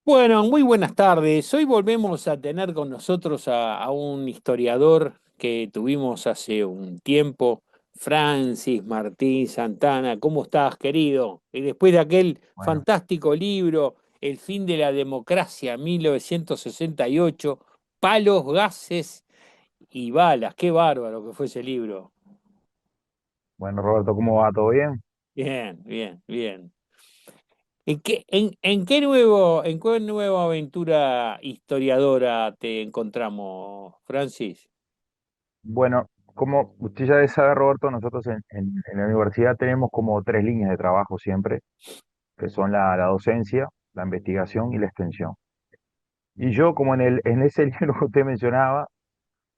Bueno, muy buenas tardes. Hoy volvemos a tener con nosotros a un historiador que tuvimos hace un tiempo, Francis Martín Santana. ¿Cómo estás, querido? Y después de aquel Bueno, fantástico libro, El fin de la democracia, 1968, palos, gases y balas. Qué bárbaro que fue ese libro. bueno, Roberto, ¿cómo va? ¿Todo bien? Bien, bien, bien. ¿En qué nueva aventura historiadora te encontramos, Francis? Bueno, como usted ya debe saber, Roberto, nosotros en la universidad tenemos como tres líneas de trabajo siempre, que son la docencia, la investigación y la extensión. Y yo, como en ese libro que usted mencionaba,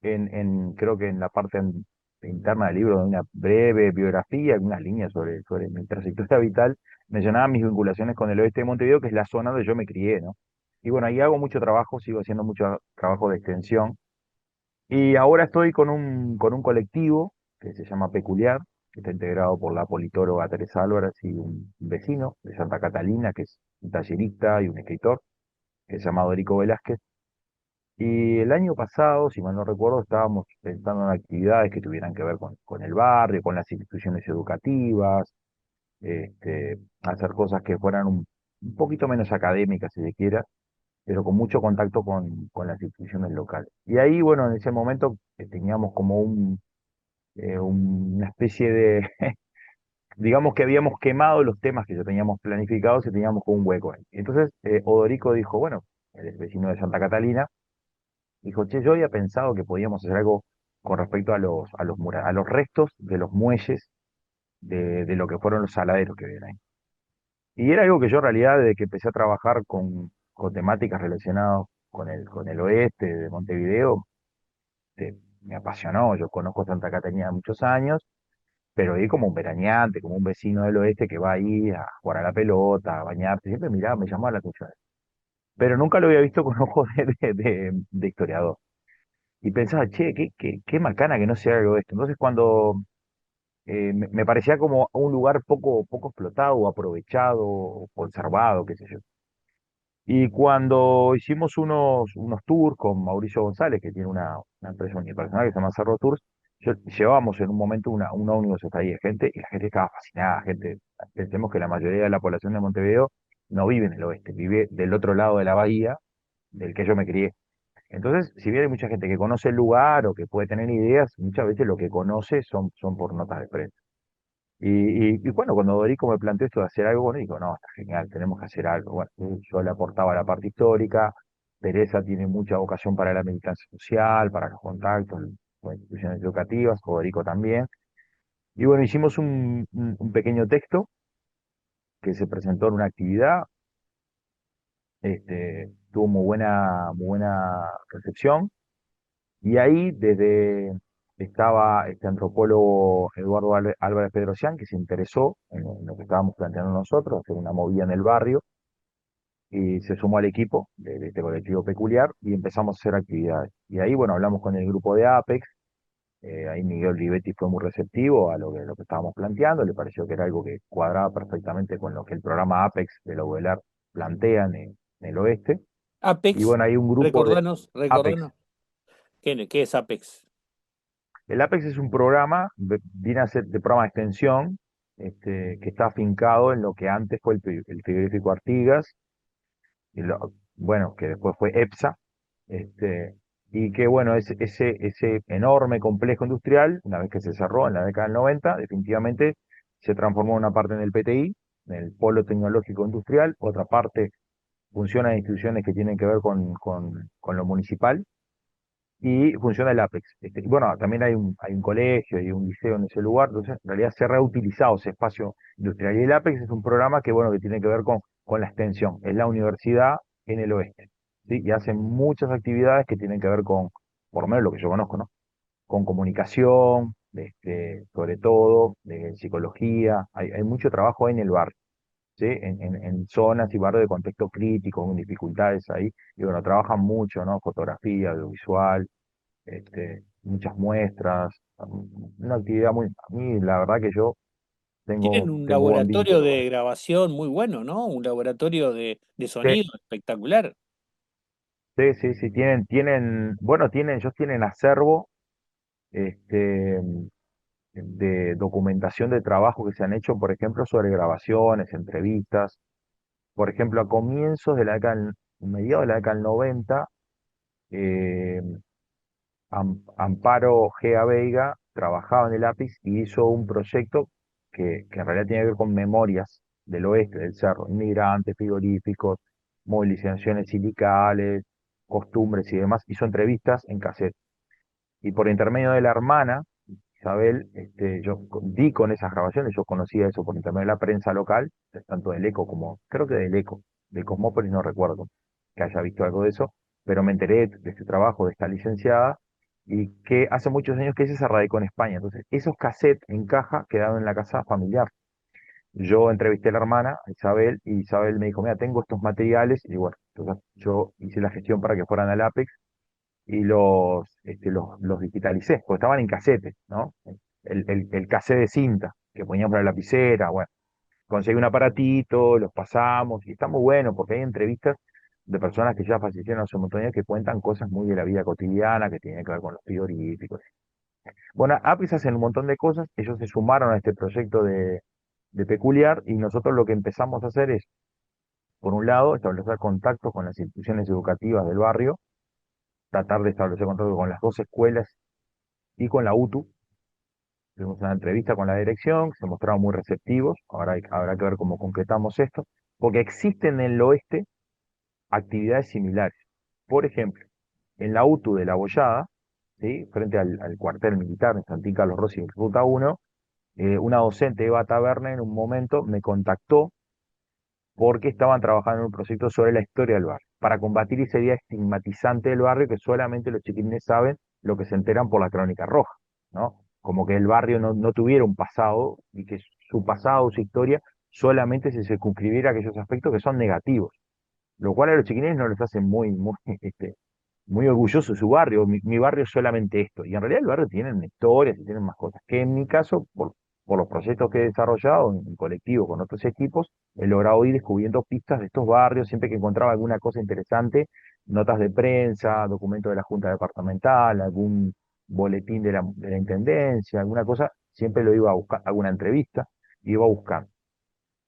creo que en la parte interna del libro, de una breve biografía, unas líneas sobre mi trayectoria vital, mencionaba mis vinculaciones con el oeste de Montevideo, que es la zona donde yo me crié, ¿no? Y bueno, ahí hago mucho trabajo, sigo haciendo mucho trabajo de extensión. Y ahora estoy con un colectivo que se llama Peculiar, que está integrado por la politóloga Teresa Álvarez y un vecino de Santa Catalina, que es un tallerista y un escritor, que se llama Dorico Velázquez. Y el año pasado, si mal no recuerdo, estábamos pensando en actividades que tuvieran que ver con el barrio, con las instituciones educativas, hacer cosas que fueran un poquito menos académicas, si se quiera, pero con mucho contacto con las instituciones locales. Y ahí, bueno, en ese momento teníamos como una especie de, digamos que habíamos quemado los temas que ya teníamos planificados y teníamos como un hueco ahí. Entonces, Odorico dijo, bueno, él es vecino de Santa Catalina, dijo, che, yo había pensado que podíamos hacer algo con respecto a los restos de los muelles de lo que fueron los saladeros que vienen ahí. Y era algo que yo en realidad, desde que empecé a trabajar con temáticas relacionadas con el oeste de Montevideo, me apasionó. Yo conozco Santa Catarina muchos años, pero ahí como un veraneante, como un vecino del oeste que va ahí a jugar a la pelota, a bañarse, siempre miraba, me llamaba la atención. Pero nunca lo había visto con ojos de historiador. Y pensaba, che, qué macana que no sea algo de esto. Entonces cuando me parecía como un lugar poco explotado, o aprovechado, o conservado, qué sé yo. Y cuando hicimos unos tours con Mauricio González, que tiene una empresa unipersonal que se llama Cerro Tours, llevábamos en un momento una ómnibus hasta ahí de gente y la gente estaba fascinada. Pensemos que la mayoría de la población de Montevideo no vive en el oeste, vive del otro lado de la bahía del que yo me crié. Entonces, si bien hay mucha gente que conoce el lugar o que puede tener ideas, muchas veces lo que conoce son por notas de prensa. Y bueno, cuando Dorico me planteó esto de hacer algo, bueno, digo, no, está genial, tenemos que hacer algo. Bueno, yo le aportaba la parte histórica, Teresa tiene mucha vocación para la militancia social, para los contactos con instituciones educativas, Dorico también. Y bueno, hicimos un pequeño texto que se presentó en una actividad, tuvo muy buena recepción. Y ahí estaba este antropólogo Eduardo Álvarez Pedrosian, que se interesó en lo que estábamos planteando nosotros, hacer una movida en el barrio, y se sumó al equipo de este colectivo peculiar y empezamos a hacer actividades. Y ahí, bueno, hablamos con el grupo de Apex, ahí Miguel Rivetti fue muy receptivo a lo que estábamos planteando, le pareció que era algo que cuadraba perfectamente con lo que el programa Apex de la UDELAR plantea en el oeste. Y Apex, bueno, hay un grupo de recordanos, Apex. ¿qué es Apex? El Apex es un programa, viene a ser de programa de extensión, que está afincado en lo que antes fue el frigorífico Artigas, bueno, que después fue EPSA, y que bueno, ese enorme complejo industrial, una vez que se cerró en la década del 90, definitivamente se transformó en una parte en el PTI, en el Polo Tecnológico Industrial, otra parte funciona en instituciones que tienen que ver con lo municipal, y funciona el Apex. Y bueno, también hay un colegio y un liceo en ese lugar, entonces en realidad se ha reutilizado ese espacio industrial. Y el Apex es un programa que, bueno, que tiene que ver con la extensión, es la universidad en el oeste, ¿sí? Y hacen muchas actividades que tienen que ver por lo menos lo que yo conozco, ¿no? Con comunicación, sobre todo, de psicología, hay mucho trabajo en el barrio. ¿Sí? En zonas y barrios de contexto crítico, con dificultades ahí, y bueno, trabajan mucho, ¿no? Fotografía, audiovisual, muchas muestras, una actividad muy, a mí la verdad que yo Tienen un tengo buen laboratorio vínculo con de eso. grabación muy bueno, ¿no? Un laboratorio de Sí, sonido espectacular. sí, sí, sí, bueno, ellos tienen acervo, este, de documentación de trabajo que se han hecho, por ejemplo, sobre grabaciones, entrevistas. Por ejemplo, a comienzos de la década, mediados de la década del 90, eh, Amparo Gea Veiga trabajaba en el lápiz y hizo un proyecto que en realidad tiene que ver con memorias del oeste, del cerro, inmigrantes, frigoríficos, movilizaciones sindicales, costumbres y demás. Hizo entrevistas en cassette. Y por intermedio de la hermana, Isabel, di con esas grabaciones, yo conocía eso por intermedio de la prensa local, tanto del Eco como, creo que del Eco, de Cosmópolis, no recuerdo que haya visto algo de eso, pero me enteré de este trabajo de esta licenciada y que hace muchos años que ella se radicó en España. Entonces, esos cassettes en caja quedaron en la casa familiar. Yo entrevisté a la hermana, a Isabel, y Isabel me dijo, mira, tengo estos materiales, y bueno, entonces yo hice la gestión para que fueran al Apex y los digitalicé, porque estaban en casete, ¿no? El cassette de cinta que poníamos para la lapicera, bueno, conseguí un aparatito, los pasamos, y está muy bueno, porque hay entrevistas de personas que ya fallecieron hace un montón de años que cuentan cosas muy de la vida cotidiana, que tienen que ver con los frigoríficos. Bueno, Apis hacen un montón de cosas, ellos se sumaron a este proyecto de Peculiar, y nosotros lo que empezamos a hacer es, por un lado, establecer contactos con las instituciones educativas del barrio, tratar de establecer contacto con las dos escuelas y con la UTU. Tuvimos una entrevista con la dirección, que se mostraron muy receptivos. Ahora habrá que ver cómo concretamos esto, porque existen en el oeste actividades similares. Por ejemplo, en la UTU de La Bollada, ¿sí? Frente al cuartel militar en Santín Carlos Rossi, en Ruta 1, una docente, Eva Taberna, en un momento me contactó porque estaban trabajando en un proyecto sobre la historia del barrio, para combatir esa idea estigmatizante del barrio que solamente los chiquilines saben lo que se enteran por la crónica roja, ¿no? Como que el barrio no tuviera un pasado y que su pasado, su historia, solamente se circunscribiera a aquellos aspectos que son negativos, lo cual a los chiquilines no les hace muy orgulloso de su barrio. Mi barrio es solamente esto. Y en realidad el barrio tiene historias y tiene más cosas. Que en mi caso, por los proyectos que he desarrollado en colectivo con otros equipos, he logrado ir descubriendo pistas de estos barrios. Siempre que encontraba alguna cosa interesante, notas de prensa, documentos de la Junta Departamental, algún boletín de la Intendencia, alguna cosa, siempre lo iba a buscar, alguna entrevista, iba a buscar.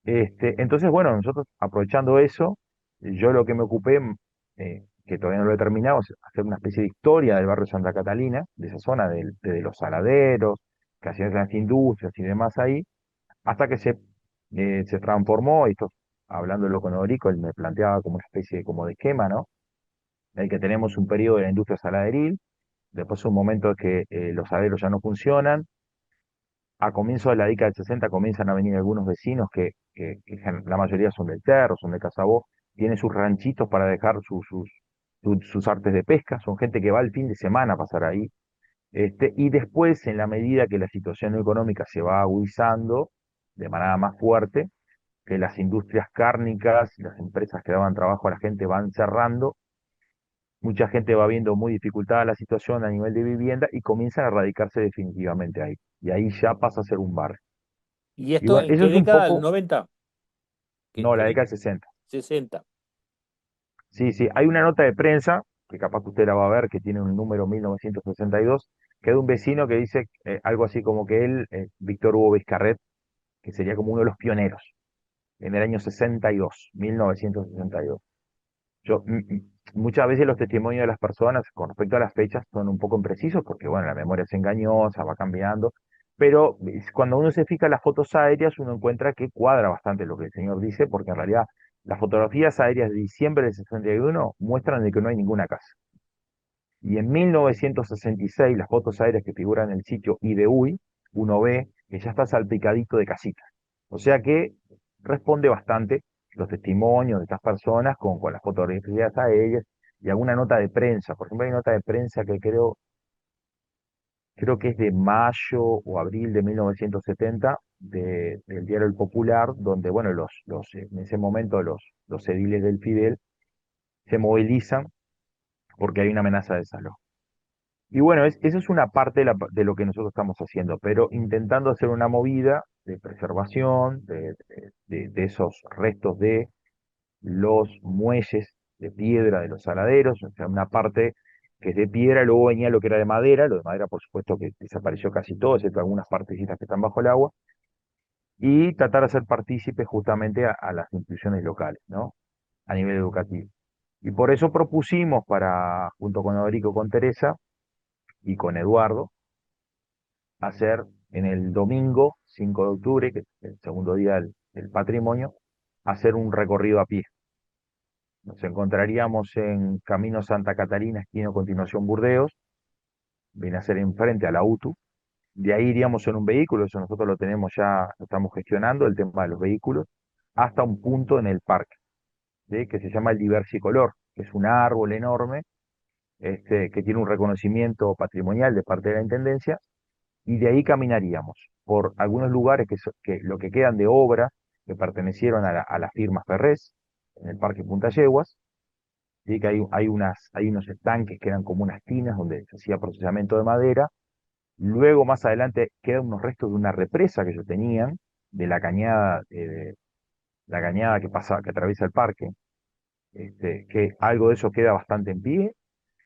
Entonces, bueno, nosotros aprovechando eso, yo lo que me ocupé, que todavía no lo he terminado, es hacer una especie de historia del barrio Santa Catalina, de esa zona de los saladeros, que hacían las industrias y demás ahí, hasta que se transformó, y esto hablándolo con Odorico, él me planteaba como una especie como de esquema, ¿no? En el que tenemos un periodo de la industria saladeril, después un momento que los saladeros ya no funcionan, a comienzos de la década del 60 comienzan a venir algunos vecinos la mayoría son del Cerro, son de Casabó, tienen sus ranchitos para dejar sus artes de pesca, son gente que va el fin de semana a pasar ahí. Y después, en la medida que la situación económica se va agudizando de manera más fuerte, que las industrias cárnicas y las empresas que daban trabajo a la gente van cerrando, mucha gente va viendo muy dificultada la situación a nivel de vivienda y comienzan a radicarse definitivamente ahí. Y ahí ya pasa a ser un barrio. ¿Y Y esto bueno, en eso qué es un década? ¿El poco, 90? no, la ¿Qué década década? del 60. 60. Sí, sí, hay una nota de prensa, que capaz que usted la va a ver, que tiene un número 1962, que es de un vecino que dice algo así como que él, Víctor Hugo Vizcarret, que sería como uno de los pioneros, en el año 62, 1962. Muchas veces los testimonios de las personas con respecto a las fechas son un poco imprecisos, porque bueno, la memoria es engañosa, va cambiando, pero cuando uno se fija en las fotos aéreas, uno encuentra que cuadra bastante lo que el señor dice, porque en realidad las fotografías aéreas de diciembre del 61 muestran de que no hay ninguna casa. Y en 1966, las fotos aéreas que figuran en el sitio IDUI, uno ve que ya está salpicadito de casitas. O sea que responde bastante los testimonios de estas personas con las fotografías aéreas y alguna nota de prensa. Por ejemplo, hay nota de prensa que creo que es de mayo o abril de 1970 del diario El Popular, donde, bueno, en ese momento los ediles del Fidel se movilizan porque hay una amenaza de desalojo. Y bueno, eso es una parte de lo que nosotros estamos haciendo, pero intentando hacer una movida. de preservación de esos restos de los muelles de piedra de los saladeros, o sea, una parte que es de piedra, luego venía lo que era de madera, lo de madera por supuesto que desapareció casi todo, excepto algunas partecitas que están bajo el agua, y tratar de hacer partícipes justamente a las instituciones locales, ¿no? A nivel educativo. Y por eso propusimos para, junto con Odorico, con Teresa y con Eduardo, hacer en el domingo 5 de octubre, que es el segundo día del patrimonio, hacer un recorrido a pie. Nos encontraríamos en Camino Santa Catarina, esquina continuación Burdeos, viene a ser enfrente a la UTU. De ahí iríamos en un vehículo, eso nosotros lo tenemos ya, lo estamos gestionando, el tema de los vehículos, hasta un punto en el parque, ¿sí? Que se llama el Diversicolor, que es un árbol enorme, que tiene un reconocimiento patrimonial de parte de la Intendencia, y de ahí caminaríamos por algunos lugares que lo que quedan de obra que pertenecieron a la firma Ferrés, en el Parque Punta Yeguas, ¿sí? Que hay unos estanques que eran como unas tinas donde se hacía procesamiento de madera. Luego, más adelante, quedan unos restos de una represa que ellos tenían, de la cañada que pasa, que atraviesa el parque, que algo de eso queda bastante en pie.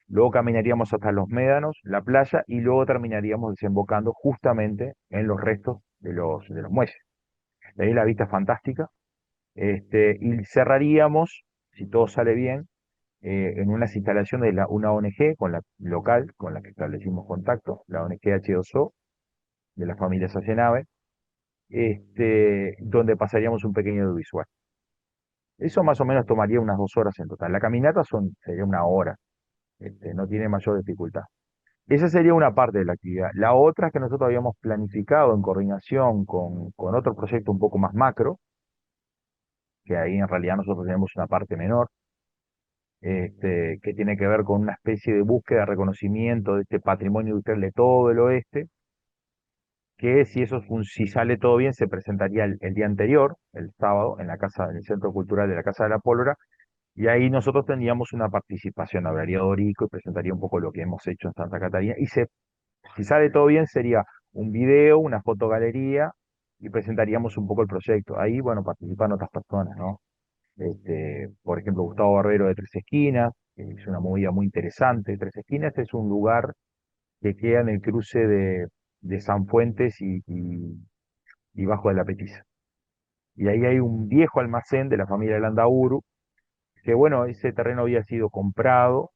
Luego caminaríamos hasta los médanos, la playa, y luego terminaríamos desembocando justamente en los restos de los muelles. De ahí la vista es fantástica. Y cerraríamos, si todo sale bien, en unas instalaciones de una ONG con la local, con la que establecimos contacto, la ONG H2O, de la familia Sacenave, donde pasaríamos un pequeño audiovisual. Eso más o menos tomaría unas 2 horas en total. La caminata sería una hora, no tiene mayor dificultad. Esa sería una parte de la actividad. La otra es que nosotros habíamos planificado en coordinación con otro proyecto un poco más macro, que ahí en realidad nosotros tenemos una parte menor, que tiene que ver con una especie de búsqueda, reconocimiento de este patrimonio industrial de todo el oeste, que si sale todo bien, se presentaría el día anterior, el sábado, en el Centro Cultural de la Casa de la Pólvora, y ahí nosotros tendríamos una participación, hablaría Dorico y presentaría un poco lo que hemos hecho en Santa Catarina, y si sale todo bien, sería un video, una fotogalería, y presentaríamos un poco el proyecto. Ahí, bueno, participan otras personas, ¿no? Por ejemplo, Gustavo Barbero de Tres Esquinas, que es una movida muy interesante. Tres Esquinas es un lugar que queda en el cruce de San Fuentes y Bajo de la Petiza. Y ahí hay un viejo almacén de la familia Landaburu, que bueno, ese terreno había sido comprado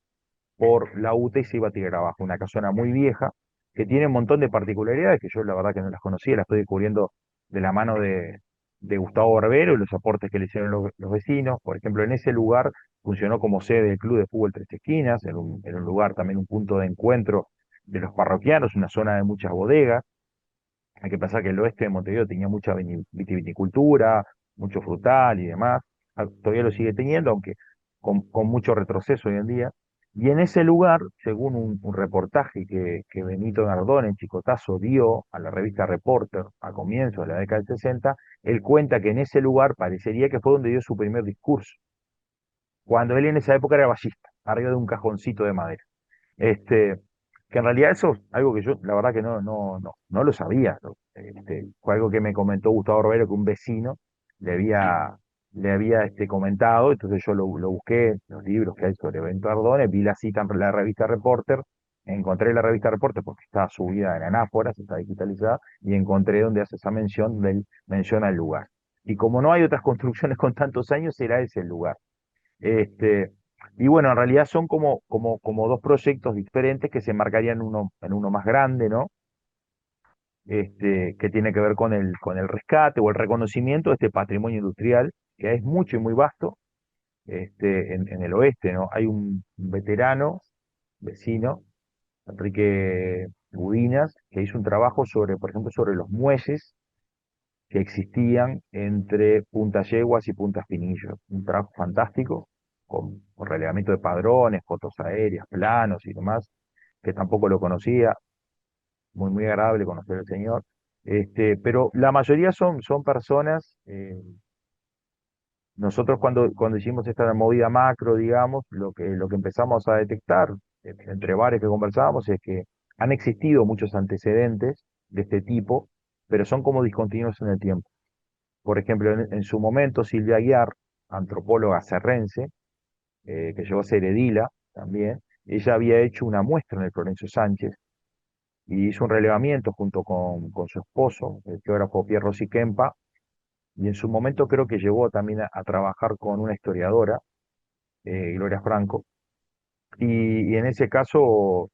por la UTE y se iba a tirar abajo. Una casona muy vieja, que tiene un montón de particularidades que yo la verdad que no las conocía, las estoy descubriendo de la mano de Gustavo Barbero y los aportes que le hicieron los vecinos. Por ejemplo, en ese lugar funcionó como sede del Club de Fútbol Tres Esquinas, en un lugar también un punto de encuentro de los parroquianos, una zona de muchas bodegas. Hay que pensar que el oeste de Montevideo tenía mucha vitivinicultura, mucho frutal y demás. Todavía lo sigue teniendo, aunque con mucho retroceso hoy en día. Y en ese lugar, según un reportaje que Benito Nardone en Chicotazo dio a la revista Reporter a comienzos de la década del 60, él cuenta que en ese lugar parecería que fue donde dio su primer discurso, cuando él en esa época era ballista, arriba de un cajoncito de madera. Este, que en realidad eso es algo que yo, la verdad que no lo sabía, ¿no? Fue algo que me comentó Gustavo Robero, que un vecino le había, le había comentado, entonces yo lo busqué en los libros que hay sobre Benito Ardones, vi la cita en la revista Reporter, encontré la revista Reporter porque está subida en Anáforas, está digitalizada, y encontré donde hace esa mención, donde él menciona el lugar. Y como no hay otras construcciones con tantos años, será ese el lugar. Este, y bueno, en realidad son como dos proyectos diferentes que se enmarcarían en uno más grande, ¿no? Que tiene que ver con el rescate o el reconocimiento de este patrimonio industrial, que es mucho y muy vasto, en el oeste, ¿no? Hay un veterano, vecino, Enrique Budinas, que hizo un trabajo sobre, por ejemplo, sobre los muelles que existían entre Punta Yeguas y Punta Espinillo. Un trabajo fantástico, con relevamiento de padrones, fotos aéreas, planos y demás, que tampoco lo conocía. Muy, muy agradable conocer al señor. Pero la mayoría son personas, nosotros cuando hicimos esta movida macro, digamos, lo que empezamos a detectar, entre varios que conversábamos, es que han existido muchos antecedentes de este tipo pero son como discontinuos en el tiempo. Por ejemplo, en su momento, Silvia Aguiar, antropóloga serrense, que llegó a ser edila también, ella había hecho una muestra en el Florencio Sánchez y hizo un relevamiento junto con su esposo, el geógrafo Pierre Rossi Kempa, y en su momento creo que llegó también a trabajar con una historiadora, Gloria Franco, y en ese caso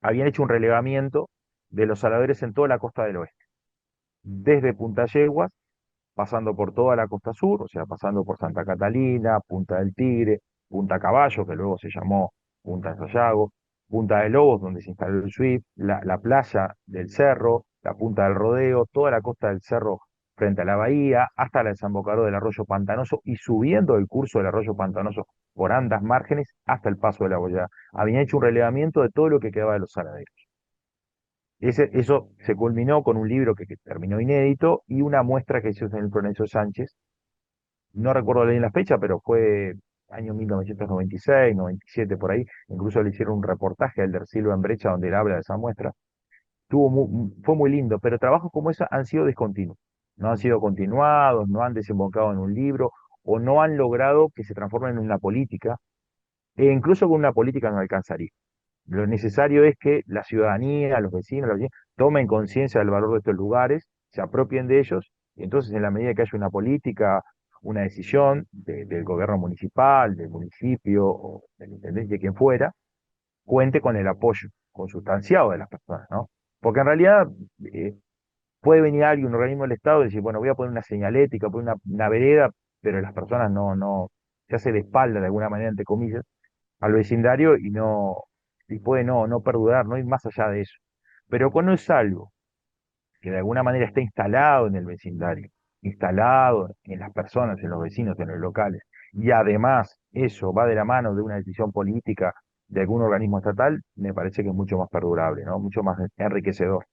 habían hecho un relevamiento de los saladeros en toda la costa del oeste, desde Punta Yeguas, pasando por toda la costa sur, o sea, pasando por Santa Catalina, Punta del Tigre, Punta Caballo, que luego se llamó Punta de Sayago, Punta de Lobos, donde se instaló el SWIFT, la playa del Cerro, la Punta del Rodeo, toda la costa del Cerro frente a la bahía, hasta la desembocadura del arroyo Pantanoso y subiendo el curso del arroyo Pantanoso por ambas márgenes hasta el paso de la Boyada. Habían hecho un relevamiento de todo lo que quedaba de los saladeros. Eso se culminó con un libro que terminó inédito y una muestra que hizo en el Florencio Sánchez. No recuerdo bien la fecha, pero fue año 1996, 97 por ahí. Incluso le hicieron un reportaje a Elder Silva en Brecha donde él habla de esa muestra. Fue muy lindo, pero trabajos como ese han sido discontinuos. No han sido continuados, no han desembocado en un libro o no han logrado que se transformen en una política. E incluso con una política no alcanzaría. Lo necesario es que la ciudadanía, los vecinos, tomen conciencia del valor de estos lugares, se apropien de ellos, y entonces en la medida que haya una política, una decisión del gobierno municipal, del municipio o del intendente, de quien fuera, cuente con el apoyo consustanciado de las personas, ¿no? Porque en realidad eh, puede venir alguien, un organismo del Estado, y decir, bueno, voy a poner una señalética, poner una vereda, pero las personas se hace de espalda de alguna manera, entre comillas, al vecindario y puede no perdurar, no ir más allá de eso. Pero cuando es algo que de alguna manera está instalado en el vecindario, instalado en las personas, en los vecinos, en los locales, y además eso va de la mano de una decisión política de algún organismo estatal, me parece que es mucho más perdurable, ¿no? Mucho más enriquecedor.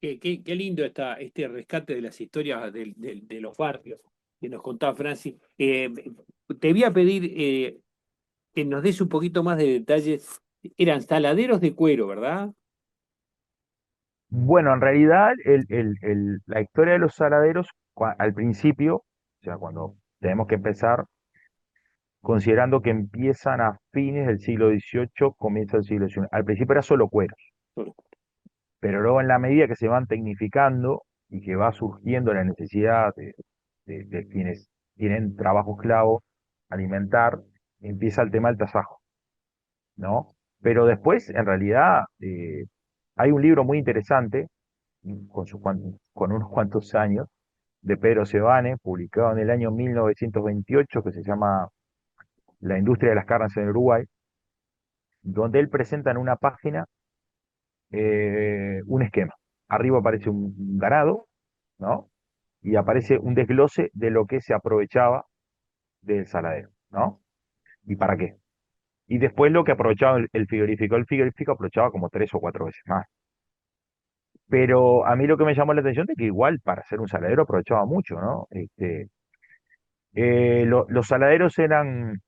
Qué lindo este rescate de las historias de los barrios que nos contaba Francis. Te voy a pedir que nos des un poquito más de detalles. Eran saladeros de cuero, ¿verdad? Bueno, en realidad la historia de los saladeros, al principio, o sea, cuando tenemos que empezar considerando que empiezan a fines del siglo XVIII, comienza el siglo XIX. Al principio era solo cueros, pero luego en la medida que se van tecnificando y que va surgiendo la necesidad de quienes tienen trabajo esclavo, alimentar, empieza el tema del tasajo, ¿no? Pero después, en realidad, hay un libro muy interesante, con unos cuantos años, de Pedro Sebane, publicado en el año 1928, que se llama La industria de las carnes en Uruguay, donde él presenta en una página un esquema. Arriba aparece un ganado, ¿no? Y aparece un desglose de lo que se aprovechaba del saladero, ¿no? ¿Y para qué? Y después lo que aprovechaba el frigorífico. El frigorífico aprovechaba como 3 o 4 veces más. Pero a mí lo que me llamó la atención es que igual para ser un saladero aprovechaba mucho, ¿no? Los saladeros eran,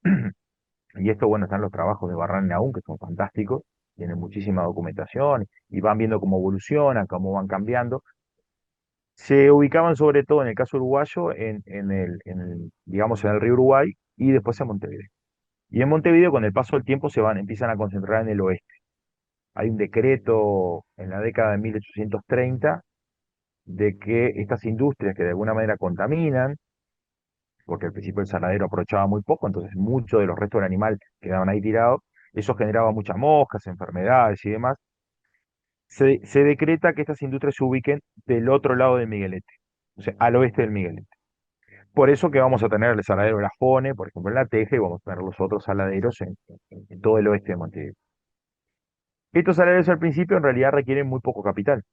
y esto, bueno, están los trabajos de Barran Naún, que son fantásticos, tienen muchísima documentación y van viendo cómo evolucionan, cómo van cambiando. Se ubicaban sobre todo en el caso uruguayo digamos, en el río Uruguay y después en Montevideo. Y en Montevideo, con el paso del tiempo, empiezan a concentrar en el oeste. Hay un decreto en la década de 1830 de que estas industrias que de alguna manera contaminan, porque al principio el saladero aprovechaba muy poco, entonces muchos de los restos del animal quedaban ahí tirados, eso generaba muchas moscas, enfermedades y demás. Se decreta que estas industrias se ubiquen del otro lado del Miguelete, o sea, al oeste del Miguelete. Por eso que vamos a tener el saladero de La Fone, por ejemplo, en La Teja, y vamos a tener los otros saladeros en todo el oeste de Montevideo. Estos saladeros al principio en realidad requieren muy poco capital.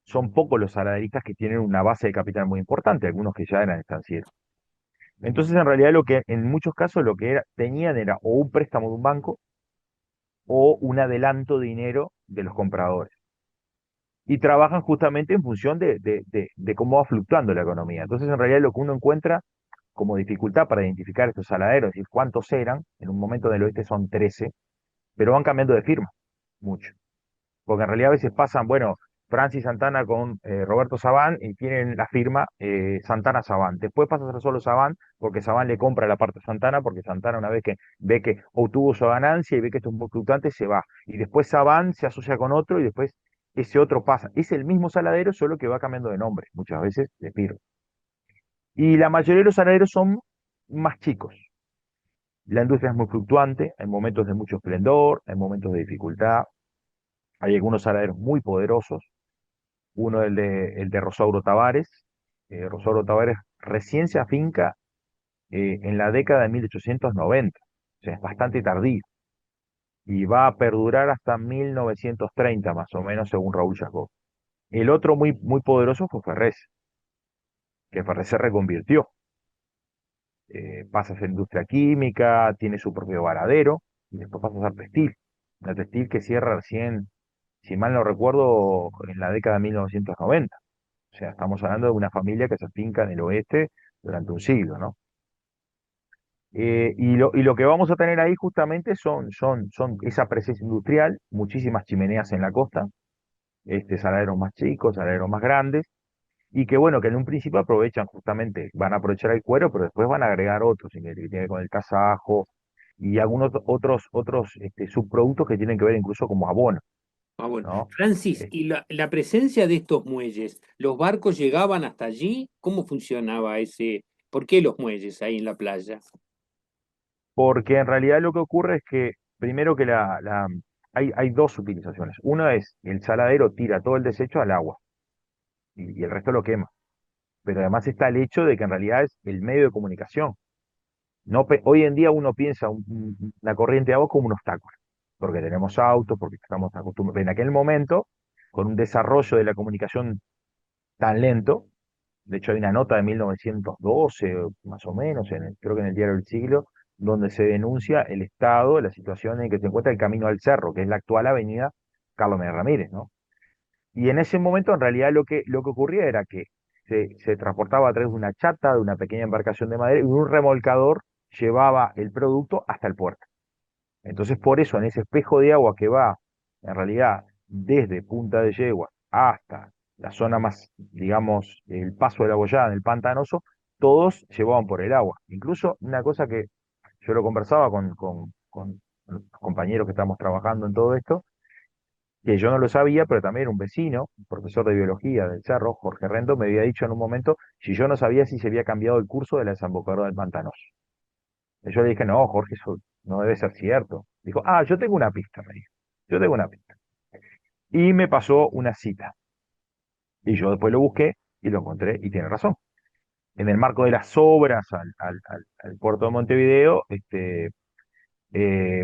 Son pocos los saladeristas que tienen una base de capital muy importante, algunos que ya eran estancieros. Entonces, en realidad, en muchos casos, tenían era o un préstamo de un banco o un adelanto de dinero de los compradores. Y trabajan justamente en función de cómo va fluctuando la economía. Entonces, en realidad, lo que uno encuentra como dificultad para identificar estos saladeros, es decir, cuántos eran, en un momento del oeste son 13, pero van cambiando de firma, mucho. Porque en realidad a veces pasan, bueno, Francis Santana con Roberto Sabán y tienen la firma Santana Sabán. Después pasa a ser solo Sabán porque Sabán le compra la parte a Santana porque Santana una vez que ve que obtuvo su ganancia y ve que esto es muy fluctuante se va. Y después Sabán se asocia con otro y después ese otro pasa. Es el mismo saladero solo que va cambiando de nombre, muchas veces de firma. Y la mayoría de los saladeros son más chicos. La industria es muy fluctuante, hay momentos de mucho esplendor, hay momentos de dificultad, hay algunos saladeros muy poderosos. Uno el de Rosauro Tavares. Rosauro Tavares recién se afinca en la década de 1890, o sea, es bastante tardío, y va a perdurar hasta 1930 más o menos, según Raúl Jacob. El otro muy, muy poderoso fue Ferrés, que Ferrés se reconvirtió, pasa a ser industria química, tiene su propio varadero, y después pasa a ser textil. La textil que cierra recién, si mal no recuerdo, en la década de 1990. O sea, estamos hablando de una familia que se afinca en el oeste durante un siglo, ¿no? Y lo que vamos a tener ahí justamente son esa presencia industrial, muchísimas chimeneas en la costa, saladeros más chicos, saladeros más grandes, y que bueno, que en un principio aprovechan justamente, van a aprovechar el cuero, pero después van a agregar otros, que tiene que ver con el tasajo y algunos otros subproductos que tienen que ver incluso como abono, Ah, bueno. ¿no? Francis, ¿y la presencia de estos muelles, los barcos llegaban hasta allí? ¿Cómo funcionaba ese? ¿Por qué los muelles ahí en la playa? Porque en realidad lo que ocurre es que, primero que hay dos utilizaciones. Una es el saladero tira todo el desecho al agua y el resto lo quema. Pero además está el hecho de que en realidad es el medio de comunicación. No, hoy en día uno piensa la corriente de agua como un obstáculo, porque tenemos autos, porque estamos acostumbrados. En aquel momento, con un desarrollo de la comunicación tan lento, de hecho hay una nota de 1912, más o menos, creo que en el Diario del Siglo, donde se denuncia el estado, la situación en que se encuentra el Camino al Cerro, que es la actual avenida Carlos Menem Ramírez, ¿no? Y en ese momento, en realidad, lo que ocurría era que se transportaba a través de una chata, de una pequeña embarcación de madera, y un remolcador llevaba el producto hasta el puerto. Entonces, por eso, en ese espejo de agua que va, en realidad, desde Punta de Yegua hasta la zona más, digamos, el paso de la bollada en el pantanoso, todos llevaban por el agua. Incluso una cosa que yo lo conversaba con los compañeros que estamos trabajando en todo esto, que yo no lo sabía, pero también un vecino, un profesor de biología del Cerro, Jorge Rendo, me había dicho en un momento si yo no sabía si se había cambiado el curso de la desembocadura del Pantanoso. Y yo le dije, no, Jorge, eso no debe ser cierto. Dijo, yo tengo una pista, me dijo. Yo tengo una pista. Y me pasó una cita. Y yo después lo busqué y lo encontré y tiene razón. En el marco de las obras al puerto de Montevideo,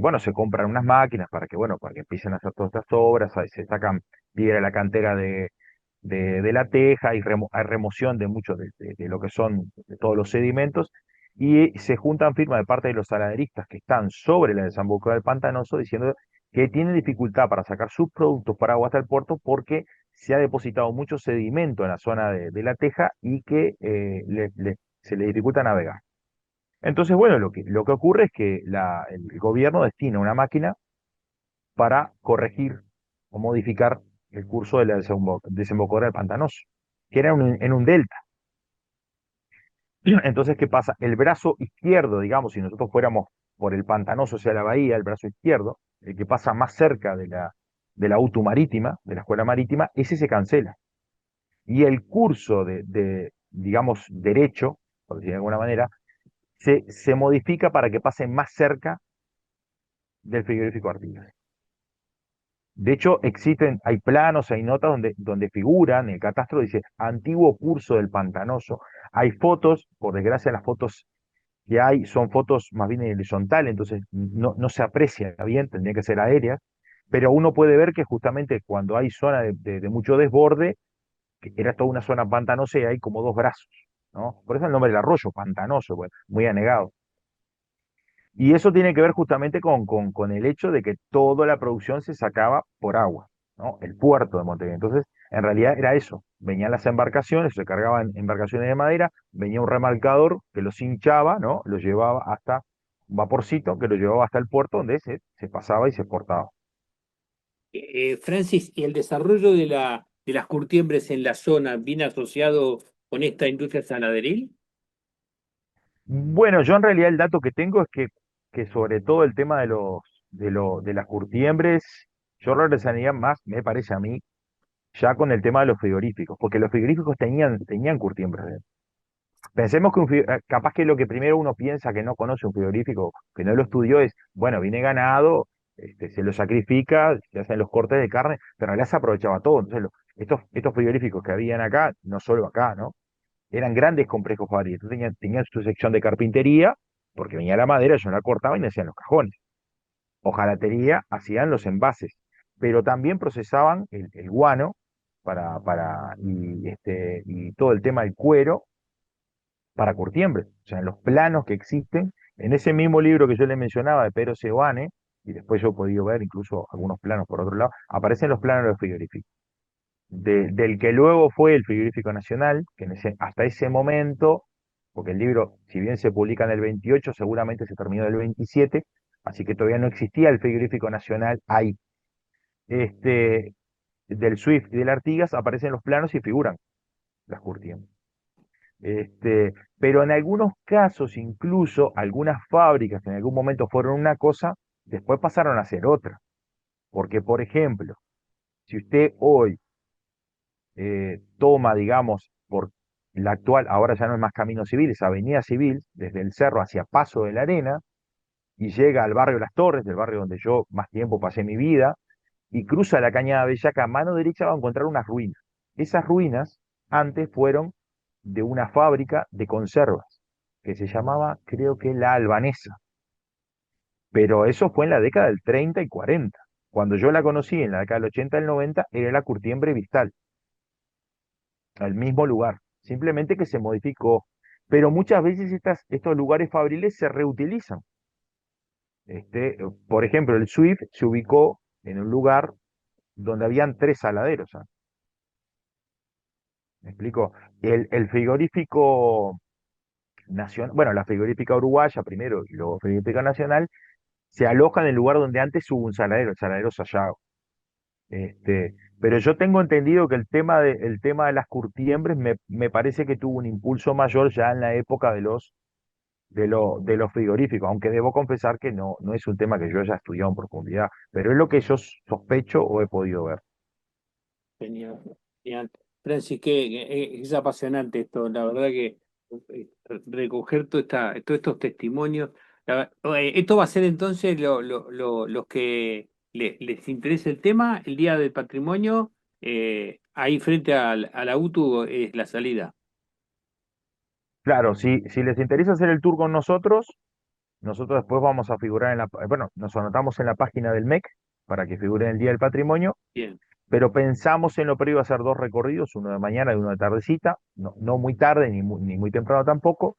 bueno, se compran unas máquinas para que, bueno, para que empiecen a hacer todas estas obras, ahí se sacan piedra de la cantera de la teja, hay remoción de muchos de lo que son de todos los sedimentos, y se juntan firmas de parte de los saladeristas que están sobre la desembocadura del Pantanoso diciendo que tienen dificultad para sacar sus productos para agua hasta el puerto porque se ha depositado mucho sedimento en la zona de la teja y que se le dificulta navegar. Entonces, bueno, lo que ocurre es que el gobierno destina una máquina para corregir o modificar el curso de la desembocadura del Pantanoso, que era en un delta. Entonces, ¿qué pasa? El brazo izquierdo, digamos, si nosotros fuéramos por el Pantanoso hacia la bahía, el brazo izquierdo, el que pasa más cerca de la UTU marítima, de la escuela marítima, ese se cancela. Y el curso digamos, derecho, por decirlo de alguna manera, se modifica para que pase más cerca del frigorífico Artigas. De hecho, hay planos, hay notas donde figuran, el catastro dice antiguo curso del Pantanoso. Hay fotos, por desgracia las fotos que hay son fotos más bien en horizontal, entonces no se aprecia bien, tendría que ser aéreas, pero uno puede ver que justamente cuando hay zona de mucho desborde, que era toda una zona pantanosa y hay como dos brazos, ¿no? Por eso el nombre del arroyo, pantanoso, pues, muy anegado. Y eso tiene que ver justamente con el hecho de que toda la producción se sacaba por agua, ¿no? El puerto de Montevideo. Entonces, en realidad era eso. Venían las embarcaciones, se cargaban embarcaciones de madera, venía un remolcador que los hinchaba, ¿no? Los llevaba hasta un vaporcito que lo llevaba hasta el puerto donde se pasaba y se exportaba. Francis, ¿y el desarrollo de de las curtiembres en la zona viene asociado con esta industria sanaderil? Bueno, yo en realidad el dato que tengo es que sobre todo el tema de las curtiembres, yo regresaría más, me parece a mí, ya con el tema de los frigoríficos, porque los frigoríficos tenían curtiembres. Pensemos que capaz que lo que primero uno piensa que no conoce un frigorífico, que no lo estudió, es, bueno, viene ganado, se lo sacrifica, se hacen los cortes de carne, pero en realidad se aprovechaba todo. Entonces, estos frigoríficos que habían acá, no solo acá, ¿no? Eran grandes complejos fabriles. Entonces tenían su sección de carpintería, porque venía la madera, ellos la cortaban y hacían los cajones. Hojalatería, hacían los envases, pero también procesaban el guano y todo el tema del cuero para curtiembre. O sea, en los planos que existen, en ese mismo libro que yo le mencionaba de Pedro Seoane, y después yo he podido ver incluso algunos planos por otro lado, aparecen los planos de los frigoríficos. Del que luego fue el Frigorífico Nacional, que hasta ese momento, porque el libro, si bien se publica en el 28, seguramente se terminó en el 27, así que todavía no existía el Frigorífico Nacional ahí. Este, del Swift y del Artigas aparecen los planos y figuran las curtiembres. Pero en algunos casos, incluso algunas fábricas que en algún momento fueron una cosa, después pasaron a ser otra. Porque, por ejemplo, si usted hoy toma, digamos, por la actual, ahora ya no es más Camino Civil, es Avenida Civil, desde el cerro hacia Paso de la Arena, y llega al barrio Las Torres, del barrio donde yo más tiempo pasé mi vida, y cruza la Cañada Bellaca, a mano derecha va a encontrar unas ruinas. Esas ruinas antes fueron de una fábrica de conservas, que se llamaba, creo que La Albanesa, pero eso fue en la década del 30 y 40. Cuando yo la conocí en la década del 80 y el 90, era la Curtiembre Vistal, al mismo lugar, simplemente que se modificó. Pero muchas veces estos lugares fabriles se reutilizan. Por ejemplo, el Swift se ubicó en un lugar donde habían tres saladeros. ¿Ah? ¿Me explico? El frigorífico nacional, bueno, la frigorífica uruguaya primero y luego frigorífica nacional, se aloja en el lugar donde antes hubo un saladero, el saladero Sayago. Pero yo tengo entendido que el tema de las curtiembres me parece que tuvo un impulso mayor ya en la época de los frigoríficos, aunque debo confesar que no es un tema que yo haya estudiado en profundidad, pero es lo que yo sospecho o he podido ver. Genial, genial. Francis, es apasionante esto, la verdad que recoger todos estos testimonios. Esto va a ser entonces los que les interese el tema, el Día del Patrimonio, ahí frente a la UTU es la salida. Claro, si les interesa hacer el tour con nosotros, nosotros después vamos a figurar bueno, nos anotamos en la página del MEC para que figure en el Día del Patrimonio, Bien, pero pensamos en lo previo hacer dos recorridos, uno de mañana y uno de tardecita, no muy tarde ni muy temprano tampoco,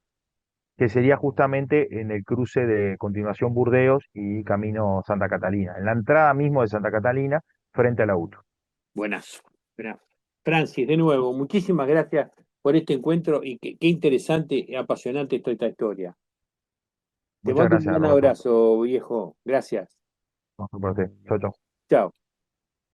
que sería justamente en el cruce de continuación Burdeos y camino Santa Catalina, en la entrada mismo de Santa Catalina, frente a la UTO. buenazo. Buenazo. Francis, de nuevo, muchísimas gracias por este encuentro y qué interesante y apasionante toda esta historia. Te Muchas mando un gracias, gran Rodolfo. abrazo, viejo. Gracias. Vamos por usted. Chau, chau. Chao.